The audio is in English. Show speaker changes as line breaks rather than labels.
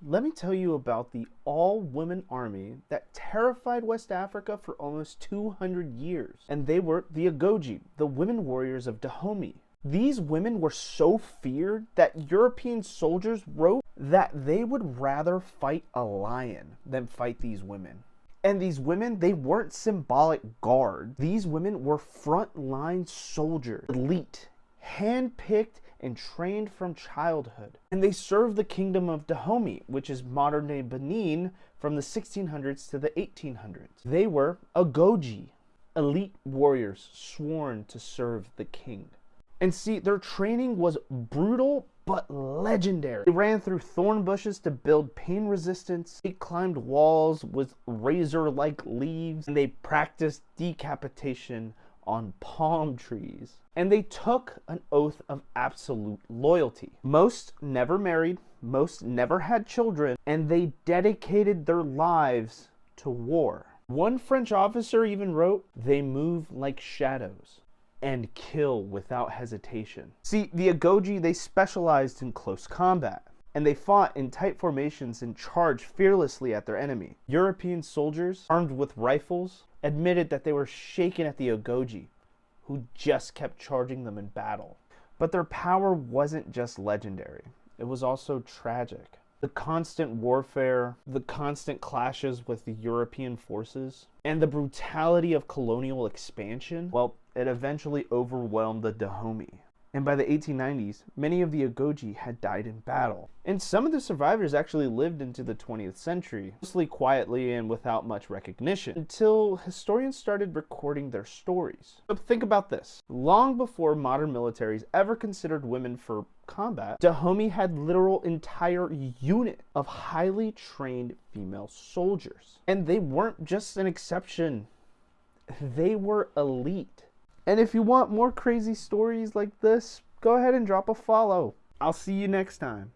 let me tell you about the all-women army that terrified West Africa for almost 200 years. And they were the Agoge, the women warriors of Dahomey. These women were so feared that European soldiers wrote that they would rather fight a lion than fight these women. And these women, they weren't symbolic guards. These women were frontline soldiers, elite, handpicked and trained from childhood. And they served the kingdom of Dahomey, which is modern-day Benin, from the 1600s to the 1800s. They were Agoge, elite warriors sworn to serve the king. And see, their training was brutal but legendary. They ran through thorn bushes to build pain resistance. They climbed walls with razor-like leaves. And they practiced decapitation on palm trees. And they took an oath of absolute loyalty. Most never married, most never had children, and they dedicated their lives to war. One French officer even wrote, "They move like shadows and kill without hesitation." See, the Agoge, they specialized in close combat, and they fought in tight formations and charged fearlessly at their enemy. European soldiers, armed with rifles, admitted that they were shaken at the Agoge, who just kept charging them in battle. But their power wasn't just legendary, it was also tragic. The constant warfare, the constant clashes with the European forces, and the brutality of colonial expansion, well, it eventually overwhelmed the Dahomey. And by the 1890s, many of the Agoge had died in battle. And some of the survivors actually lived into the 20th century, mostly quietly and without much recognition, until historians started recording their stories. So think about this. Long before modern militaries ever considered women for combat, Dahomey had literal entire unit of highly trained female soldiers. And they weren't just an exception, they were elite. And if you want more crazy stories like this, go ahead and drop a follow. I'll see you next time.